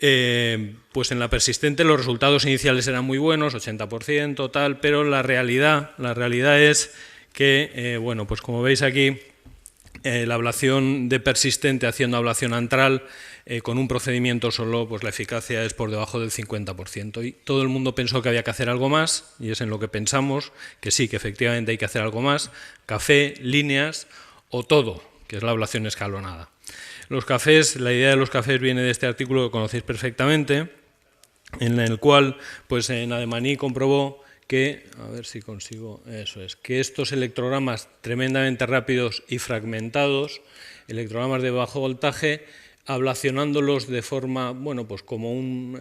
Pues en la persistente los resultados iniciales eran muy buenos, 80%, tal, pero la realidad es que, bueno, pues como veis aquí, la ablación de persistente haciendo ablación antral con un procedimiento solo, pues la eficacia es por debajo del 50%. Y todo el mundo pensó que había que hacer algo más, y es en lo que pensamos, que sí, que efectivamente hay que hacer algo más, café, líneas o todo, que es la ablación escalonada. Los cafés, la idea de los cafés viene de este artículo que conocéis perfectamente, en el cual pues Nademaní comprobó que, a ver si consigo, eso es, que estos electrogramas tremendamente rápidos y fragmentados, electrogramas de bajo voltaje, ablacionándolos de forma, bueno, pues como un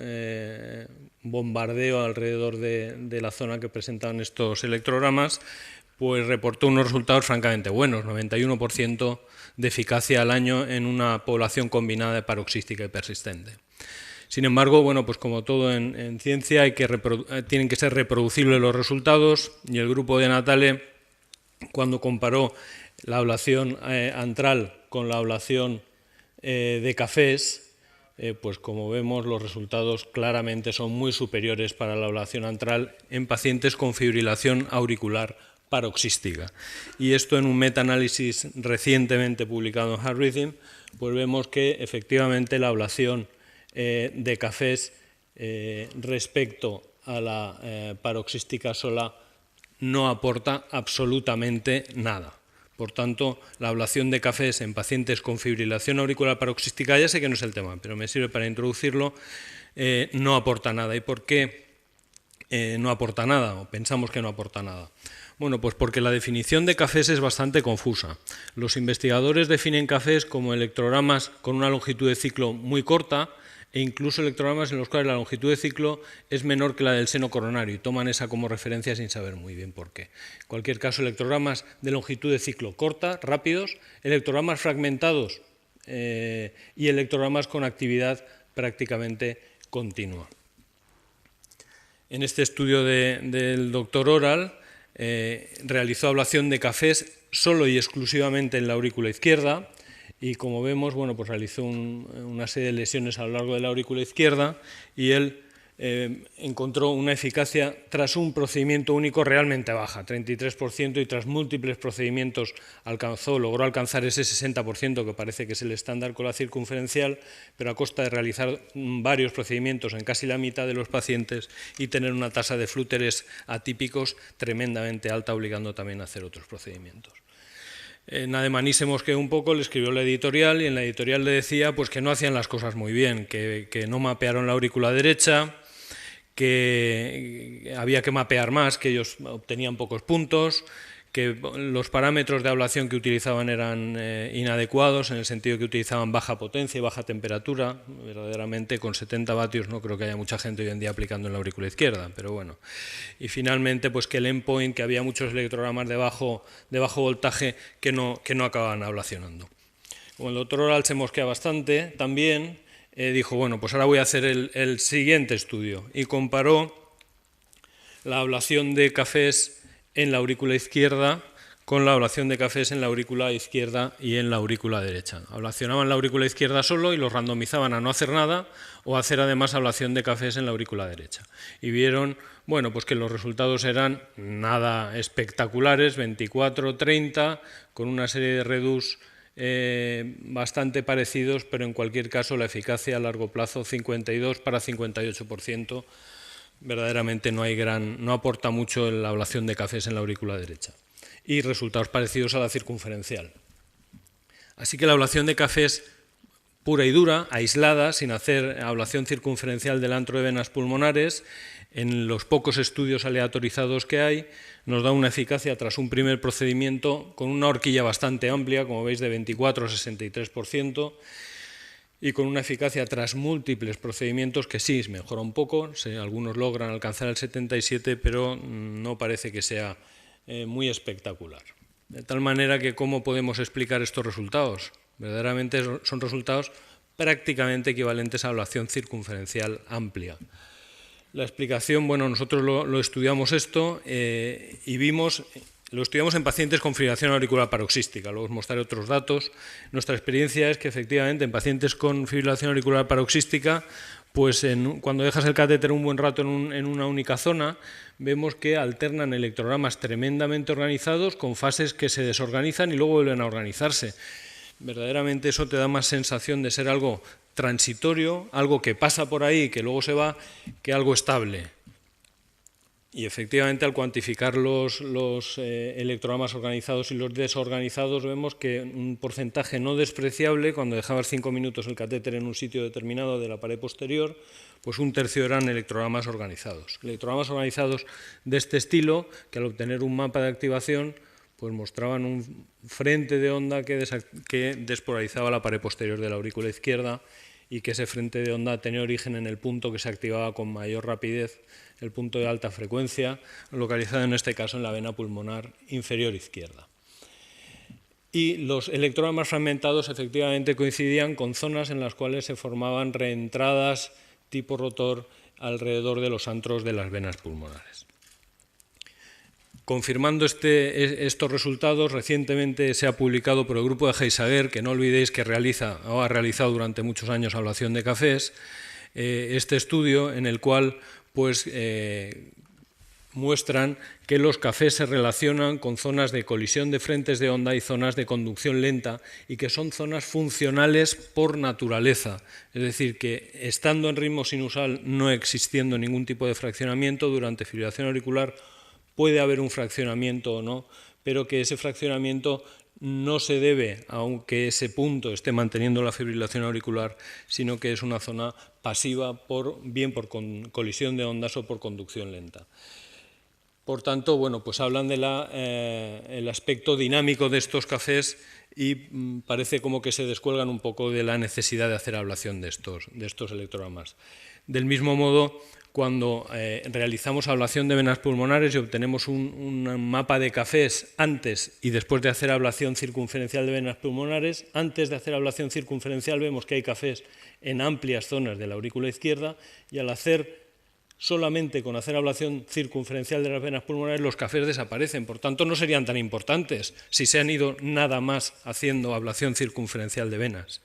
bombardeo alrededor de la zona que presentaban estos electrogramas, pues reportó unos resultados francamente buenos, 91% de eficacia al año en una población combinada de paroxística y persistente. Sin embargo, bueno, pues como todo en ciencia, tienen que ser reproducibles los resultados, y el grupo de Natale, cuando comparó la ablación antral con la ablación de cafés, pues como vemos los resultados claramente son muy superiores para la ablación antral en pacientes con fibrilación auricular paroxística. Y esto en un metaanálisis recientemente publicado en Heart Rhythm, pues vemos que efectivamente la ablación de cafés respecto a la paroxística sola no aporta absolutamente nada. Por tanto, la ablación de cafés en pacientes con fibrilación auricular paroxística, ya sé que no es el tema, pero me sirve para introducirlo, no aporta nada. ¿Y por qué no aporta nada, o pensamos que no aporta nada? Bueno, pues porque la definición de cafés es bastante confusa. Los investigadores definen cafés como electrogramas con una longitud de ciclo muy corta, e incluso electrogramas en los cuales la longitud de ciclo es menor que la del seno coronario, y toman esa como referencia sin saber muy bien por qué. En cualquier caso, electrogramas de longitud de ciclo corta, rápidos, electrogramas fragmentados y electrogramas con actividad prácticamente continua. En este estudio del doctor Oral, realizó ablación de cafés solo y exclusivamente en la aurícula izquierda, y como vemos, bueno, pues realizó una serie de lesiones a lo largo de la aurícula izquierda, y él encontró una eficacia tras un procedimiento único realmente baja, 33%, y tras múltiples procedimientos logró alcanzar ese 60%, que parece que es el estándar con la circunferencial, pero a costa de realizar varios procedimientos en casi la mitad de los pacientes y tener una tasa de flúteres atípicos tremendamente alta, obligando también a hacer otros procedimientos. Nademaní se mosqueó un poco, le escribió la editorial, y en la editorial le decía pues, que no hacían las cosas muy bien, que no mapearon la aurícula derecha, que había que mapear más, que ellos obtenían pocos puntos, que los parámetros de ablación que utilizaban eran inadecuados, en el sentido que utilizaban baja potencia y baja temperatura. Verdaderamente con 70 vatios no creo que haya mucha gente hoy en día aplicando en la aurícula izquierda, pero bueno. Y finalmente pues que el endpoint, que había muchos electrogramas de bajo voltaje que no acababan ablacionando. Como el doctor Oral se mosquea bastante también, dijo, bueno, pues ahora voy a hacer el siguiente estudio, y comparó la ablación de cafés en la aurícula izquierda con la ablación de cafés en la aurícula izquierda y en la aurícula derecha. Ablacionaban la aurícula izquierda solo y los randomizaban a no hacer nada, o hacer además ablación de cafés en la aurícula derecha. Y vieron, bueno, pues que los resultados eran nada espectaculares, 24, 30, con una serie de redus bastante parecidos, pero en cualquier caso la eficacia a largo plazo 52 para 58%, verdaderamente no aporta mucho la ablación de cafés en la aurícula derecha, y resultados parecidos a la circunferencial. Así que la ablación de cafés pura y dura, aislada, sin hacer ablación circunferencial del antro de venas pulmonares, en los pocos estudios aleatorizados que hay, nos da una eficacia tras un primer procedimiento con una horquilla bastante amplia, como veis, de 24 a 63%, y con una eficacia tras múltiples procedimientos que sí mejora un poco. Algunos logran alcanzar el 77%, pero no parece que sea muy espectacular. De tal manera que, ¿cómo podemos explicar estos resultados? Verdaderamente son resultados prácticamente equivalentes a ablación circunferencial amplia. La explicación, bueno, nosotros lo estudiamos esto y vimos Lo estudiamos en pacientes con fibrilación auricular paroxística, luego os mostraré otros datos. Nuestra experiencia es que efectivamente en pacientes con fibrilación auricular paroxística, pues cuando dejas el catéter un buen rato en una única zona, vemos que alternan electrogramas tremendamente organizados con fases que se desorganizan y luego vuelven a organizarse. Verdaderamente eso te da más sensación de ser algo transitorio, algo que pasa por ahí y que luego se va, que algo estable. Y efectivamente, al cuantificar los electrogramas organizados y los desorganizados, vemos que un porcentaje no despreciable, cuando dejabas 5 minutos el catéter en un sitio determinado de la pared posterior, pues un tercio eran electrogramas organizados. Electrogramas organizados de este estilo, que al obtener un mapa de activación, pues mostraban un frente de onda que despolarizaba la pared posterior de la aurícula izquierda, y que ese frente de onda tenía origen en el punto que se activaba con mayor rapidez, el punto de alta frecuencia, localizado en este caso en la vena pulmonar inferior izquierda. Y los electrogramas fragmentados efectivamente coincidían con zonas en las cuales se formaban reentradas tipo rotor alrededor de los antros de las venas pulmonares. Confirmando estos resultados, recientemente se ha publicado por el grupo de Heisager, que no olvidéis que ha realizado durante muchos años ablación de cafés, este estudio en el cual pues, muestran que los cafés se relacionan con zonas de colisión de frentes de onda y zonas de conducción lenta, y que son zonas funcionales por naturaleza, es decir, que estando en ritmo sinusal, no existiendo ningún tipo de fraccionamiento, durante fibrilación auricular puede haber un fraccionamiento o no, pero que ese fraccionamiento no se debe a que ese punto esté manteniendo la fibrilación auricular, sino que es una zona pasiva, bien por colisión de ondas o por conducción lenta. Por tanto, bueno, pues hablan del aspecto dinámico de estos cafés y parece como que se descuelgan un poco de la necesidad de hacer ablación de estos electrogramas. Del mismo modo, cuando realizamos ablación de venas pulmonares y obtenemos un mapa de cafés antes y después de hacer ablación circunferencial de venas pulmonares, antes de hacer ablación circunferencial vemos que hay cafés en amplias zonas de la aurícula izquierda, y al hacer solamente con hacer ablación circunferencial de las venas pulmonares los cafés desaparecen. Por tanto, no serían tan importantes si se han ido nada más haciendo ablación circunferencial de venas.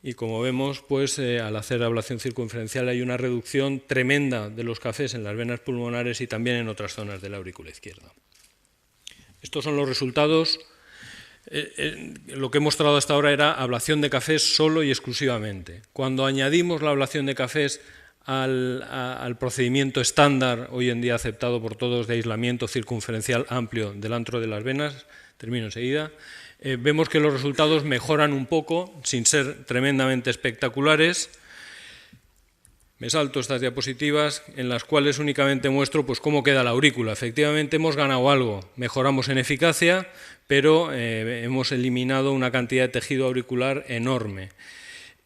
Y como vemos, pues al hacer ablación circunferencial hay una reducción tremenda de los cafés en las venas pulmonares y también en otras zonas de la aurícula izquierda. Estos son los resultados. Lo que he mostrado hasta ahora era ablación de cafés solo y exclusivamente. Cuando añadimos la ablación de cafés al procedimiento estándar, hoy en día aceptado por todos, de aislamiento circunferencial amplio del antro de las venas, termino enseguida, vemos que los resultados mejoran un poco, sin ser tremendamente espectaculares. Me salto estas diapositivas en las cuales únicamente muestro pues, cómo queda la aurícula. Efectivamente hemos ganado algo, mejoramos en eficacia, pero hemos eliminado una cantidad de tejido auricular enorme.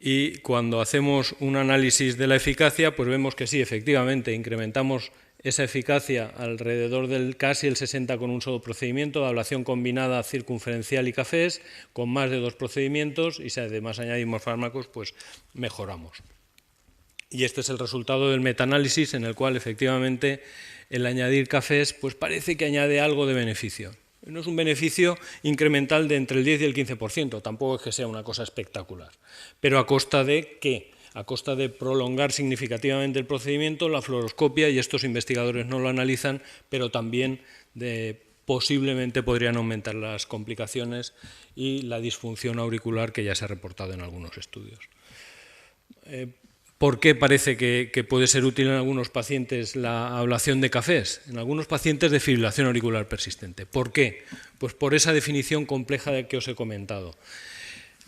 Y cuando hacemos un análisis de la eficacia, pues vemos que sí, efectivamente, incrementamos esa eficacia alrededor del casi el 60% con un solo procedimiento de ablación combinada circunferencial y cafés, con más de 2 procedimientos, y si además añadimos fármacos, pues mejoramos. Y este es el resultado del metaanálisis, en el cual efectivamente el añadir cafés pues parece que añade algo de beneficio. No es un beneficio incremental de entre el 10 y el 15%, tampoco es que sea una cosa espectacular. Pero ¿a costa de qué? A costa de prolongar significativamente el procedimiento, la fluoroscopia, y estos investigadores no lo analizan, pero también posiblemente podrían aumentar las complicaciones y la disfunción auricular, que ya se ha reportado en algunos estudios. ¿Por qué parece que puede ser útil en algunos pacientes la ablación de cafés? En algunos pacientes de fibrilación auricular persistente. ¿Por qué? Pues por esa definición compleja que os he comentado.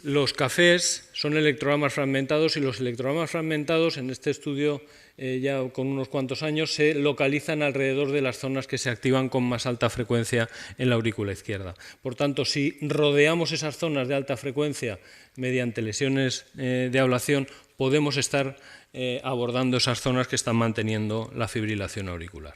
Los cafés son electrogramas fragmentados, y los electrogramas fragmentados en este estudio ya con unos cuantos años se localizan alrededor de las zonas que se activan con más alta frecuencia en la aurícula izquierda. Por tanto, si rodeamos esas zonas de alta frecuencia mediante lesiones de ablación, podemos estar abordando esas zonas que están manteniendo la fibrilación auricular.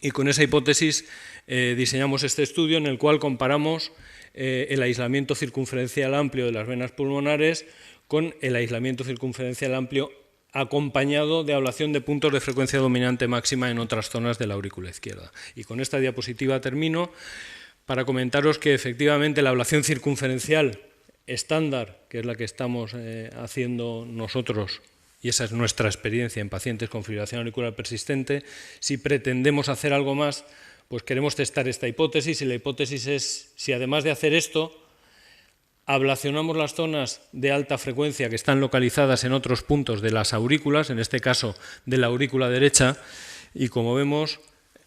Y con esa hipótesis diseñamos este estudio en el cual comparamos el aislamiento circunferencial amplio de las venas pulmonares con el aislamiento circunferencial amplio acompañado de ablación de puntos de frecuencia dominante máxima en otras zonas de la aurícula izquierda. Y con esta diapositiva termino para comentaros que efectivamente la ablación circunferencial estándar, que es la que estamos haciendo nosotros, y esa es nuestra experiencia en pacientes con fibrilación auricular persistente, si pretendemos hacer algo más, pues queremos testar esta hipótesis, y la hipótesis es si además de hacer esto, ablacionamos las zonas de alta frecuencia que están localizadas en otros puntos de las aurículas, en este caso de la aurícula derecha, y como vemos,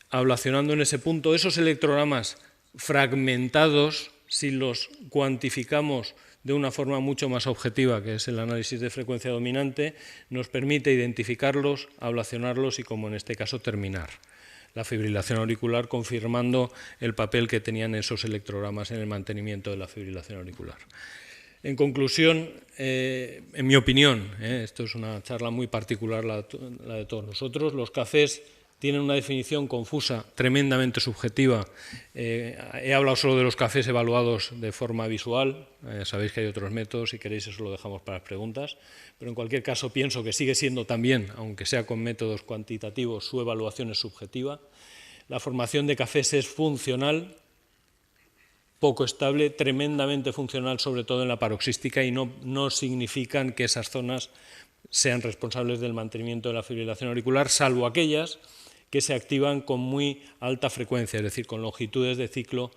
ablacionando en ese punto esos electrogramas fragmentados, si los cuantificamos de una forma mucho más objetiva, que es el análisis de frecuencia dominante, nos permite identificarlos, ablacionarlos y, como en este caso, terminar la fibrilación auricular, confirmando el papel que tenían esos electrogramas en el mantenimiento de la fibrilación auricular. En conclusión, en mi opinión, esto es una charla muy particular la de todos nosotros, los cafés tienen una definición confusa, tremendamente subjetiva. He hablado solo de los cafés evaluados de forma visual. Sabéis que hay otros métodos, si queréis eso lo dejamos para las preguntas. Pero en cualquier caso pienso que sigue siendo también, aunque sea con métodos cuantitativos, su evaluación es subjetiva. La formación de cafés es funcional, poco estable, tremendamente funcional, sobre todo en la paroxística, y no significan que esas zonas sean responsables del mantenimiento de la fibrilación auricular, salvo aquellas que se activan con muy alta frecuencia, es decir, con longitudes de ciclo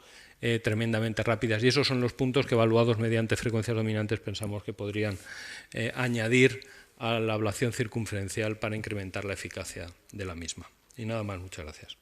tremendamente rápidas. Y esos son los puntos que, evaluados mediante frecuencias dominantes, pensamos que podrían añadir a la ablación circunferencial para incrementar la eficacia de la misma. Y nada más, muchas gracias.